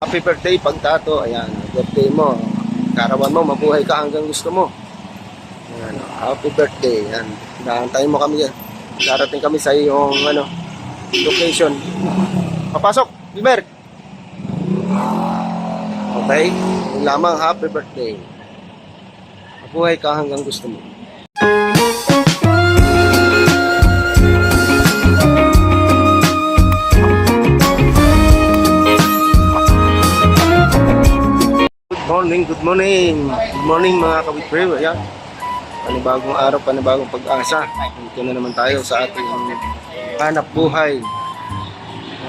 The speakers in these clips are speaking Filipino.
Happy birthday, Pagtato. Ayan, birthday mo. Karawan mo, mabuhay ka hanggang gusto mo. Ayan, happy birthday. Ayan, naantayin mo kami yan. Darating kami sa iyong location. Papasok, Gilbert. Okay, yun lamang, happy birthday. Mabuhay ka hanggang gusto mo. Good morning mga kawitbrew. Ayan, panibagong araw, panibagong pag-asa. Dito na naman tayo sa ating hanap buhay.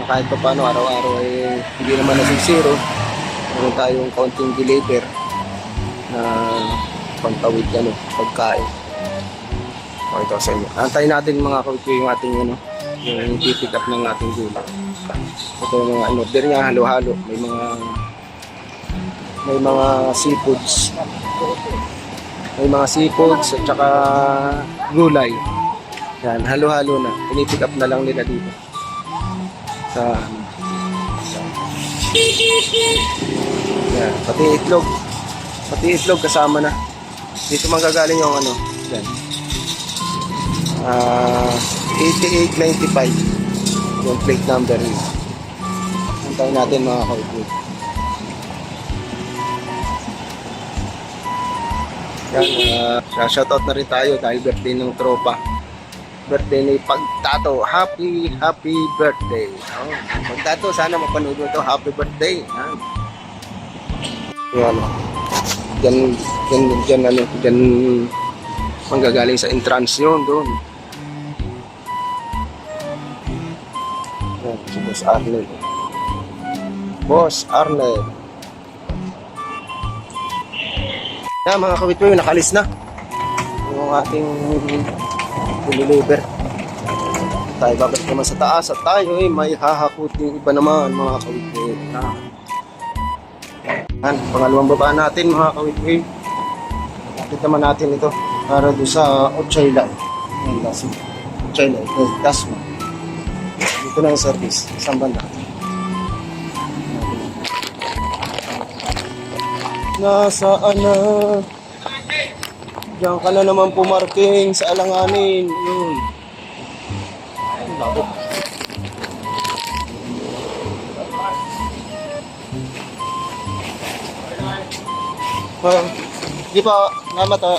Kahit pa paano, araw-araw ay hindi naman nasisiro. Meron tayong kaunting deliver na pantawid pagkain. Ito sa inyo. Antayin natin mga kawitbrew yung ating yung pick up ng ating gulay. Ito yung mga order niya, halo-halo. May mga seafoods. May mga seafoods at saka gulay. Yan, halo-halo na. Pinipick up na lang nila dito. Yan, pati itlog. Pati itlog kasama na. Dito manggagaling yung yan. 8895 yung plate number niya. Antayin natin mga kawitbrew. Yan, shoutout na rin tayo dahil birthday ng tropa. Birthday ni Pagtato. Happy birthday. Pagtato, sana mapanood mo ito. Happy birthday. Yan. Diyan manggagaling sa entrance yun doon. Yan, si Boss Arnel. Boss Arnel. Yan mga kawitbrew, nakalis na yung ating deliver. Tayo babalik naman sa taas at tayo may hahakuting iba naman mga kawitbrew. Yan, pangalawang baba natin mga kawitbrew. Nakit naman natin ito para doon sa Ochayla. Yan, nasa Ochayla, Dasma. Dito na yung service, isang banda. Nasaan na? Diyan ka na naman pumarking sa alanganin. Ayun. Bakit? Di pa, namat ha.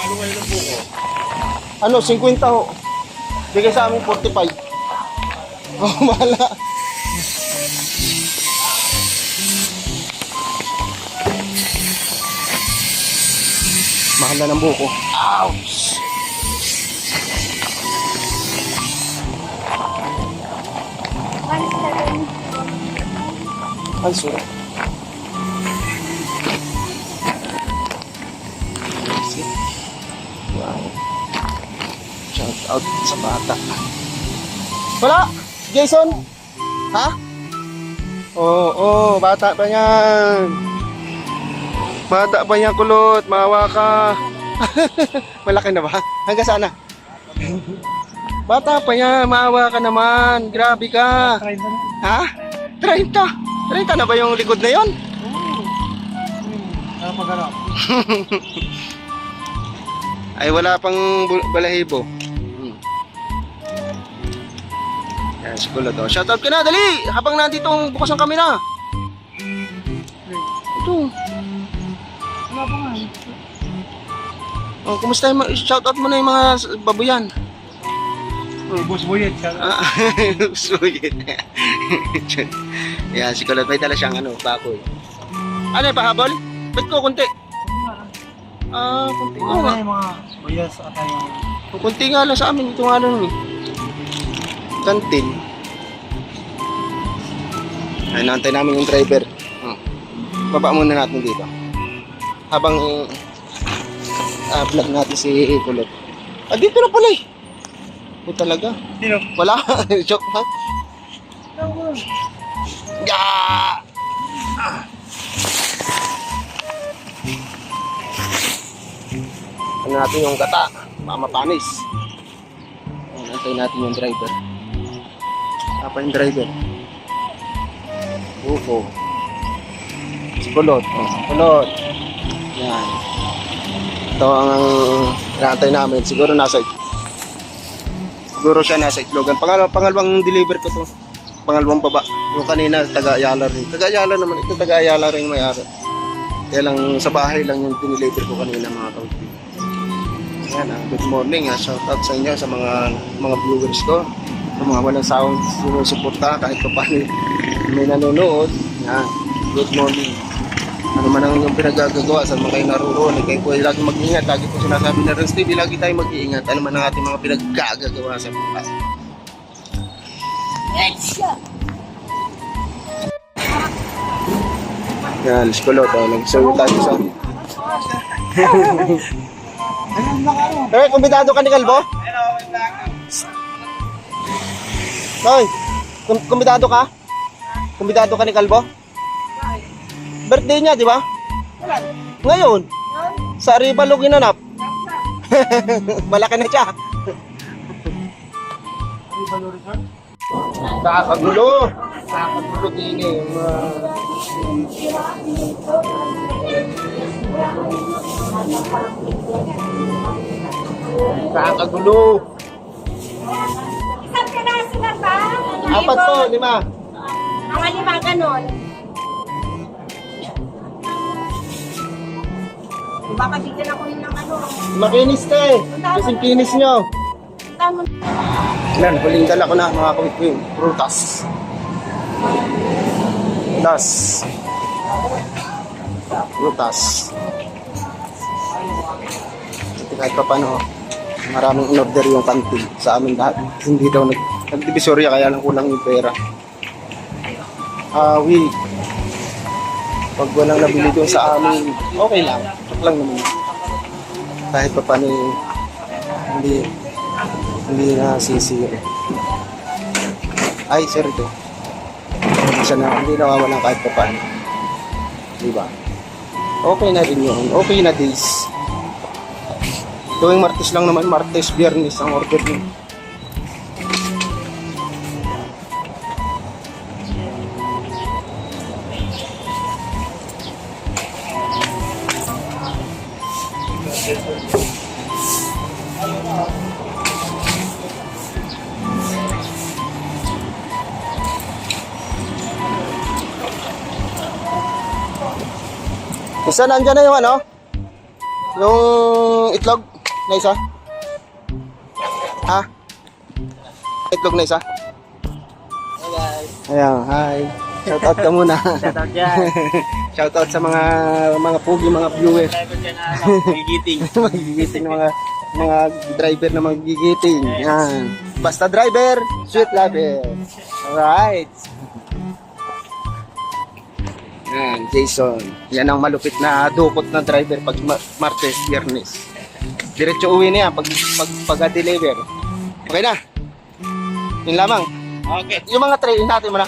Ano kayo ng buko? 50 ho. Bigay sa amin 45. Mahala. Mahal na ng buko. Ouch! Anso. Wow. Shout out sa bata. Wala! Jason! Ha? Oo, bata pa yan. Bata pa niya, kulot. Maawa ka. Malaki na ba? Hanggang saan na? Bata pa niya. Maawa ka naman. Grabe ka. Ha? 30? 30 na ba yung likod na yon? Pagharap. Ay, wala pang balahibo. Yan, si kulot. Shoutout ka na, dali! Habang nandito bukas ang kamera. Ito. Wala pa nga. Kumusta yung shoutout mo na yung mga babuyan? Boss Boyet. Boss Boyet. Yan, si kulot. May dala siyang bakoy. Ano yung pahabol? Ba't ko kunti? Kunti ko nga. Yung mga boyas at Kunti nga lang sa amin. Ito nga lang kantin. Ay, naantay namin yung driver. Baba muna natin dito. Habang vlog natin si Kulot. Dito na pala eh. Ito talaga. Sino? Wala. Joke ha? Yeah! Ano natin yung gata. Mamapanis. Antayin natin yung driver. Apa yung driver? UFO. Sikulot. Oh, sikulot. Yan. Ito ang inaantay namin. Siguro siya nasa Itlogan. Pangalawang deliver ko to. Pangalawang baba. Yung kanina, taga-Ayala rin. Taga-Ayala naman. Ito taga-Ayala rin may ari. Kaya lang sa bahay lang yung dineliver ko kanina mga kawit. Yan, good morning. Shout out sa inyo sa mga viewers ko. Sa mga walang sawang sumusuporta kahit pa paano may nanonood. Yan, good morning. Ano man ang inyong pinagagagawa sa mga kayo naroon, kayo po ay lagi mag-iingat. Lagi po sinasabi na Renz TV, lagi tayo mag-iingat. Ano man ang ating mga pinagagagawa sa buhay. Yan, skulot. Nag-serve tayo sa... kumbidado ka ni Kalbo? Hoy, kumbidado ka? Kumbidado ka ni Kalbo? Birthday niya, di ba? Ngayon. Sa Aribalo ginanap. Malaki na siya. Aribalo Resort? Kakagulo. Kakagulo din eh. Kakagulo. Isang kanaso na ba? 4 po, 5. Mga 5 ganon. Bababigyan ako yun ng ano. Makinis ka eh. Kasing kinis nyo. Tama. Yan, huling dala ko na mga kawit-wing. Prutas. Prutas. Ito kahit pa paano, maraming in-order yung kantin sa amin lahat. Hindi daw nagdivisorya kaya lang kulang yung pera. Pag walang nabili doon sa amin, okay lang. Joke lang naman. Kahit pa paano hindi na sisira. Ay, sir, ito. Hindi nawawalan kahit pa paano. Diba? Okay na rin yun. Okay na days. Tuwing Martes lang naman. Martes, Biyernes ang order din. Isa, nandyan na yung ano? Yung itlog na isa? Ha? Itlog na isa? Hey guys. Ayan, hi. Shoutout ka muna. Shoutout dyan. Shoutout sa mga pugi, mga viewers. Shoutout dyan na magigiting. Magigiting ng mga driver na magigiting. Yan. Basta driver, sweet lover. Alright. Yan, Jason. Yan ang malupit na dukot na driver pag Martes, Biyernes. Diretso uwi na yan pag-deliver. Okay na? Yun lamang. Okay. Yung mga tray, natin mo na.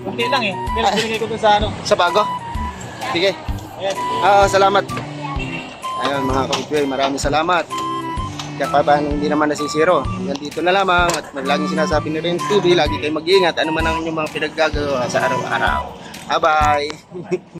Kunti lang eh. Pero binigay ko dun sa ano. Sa bago? Sige. Ayan. Salamat. Ayun mga kapitway, maraming salamat. Kaya pa ba hindi naman nasisiro. Hanggang dito na lamang. At laging sinasabi ni Renz TV, lagi kayo mag-iingat. Ano man ang inyong mga pinaggagawa sa araw-araw. Bye-bye.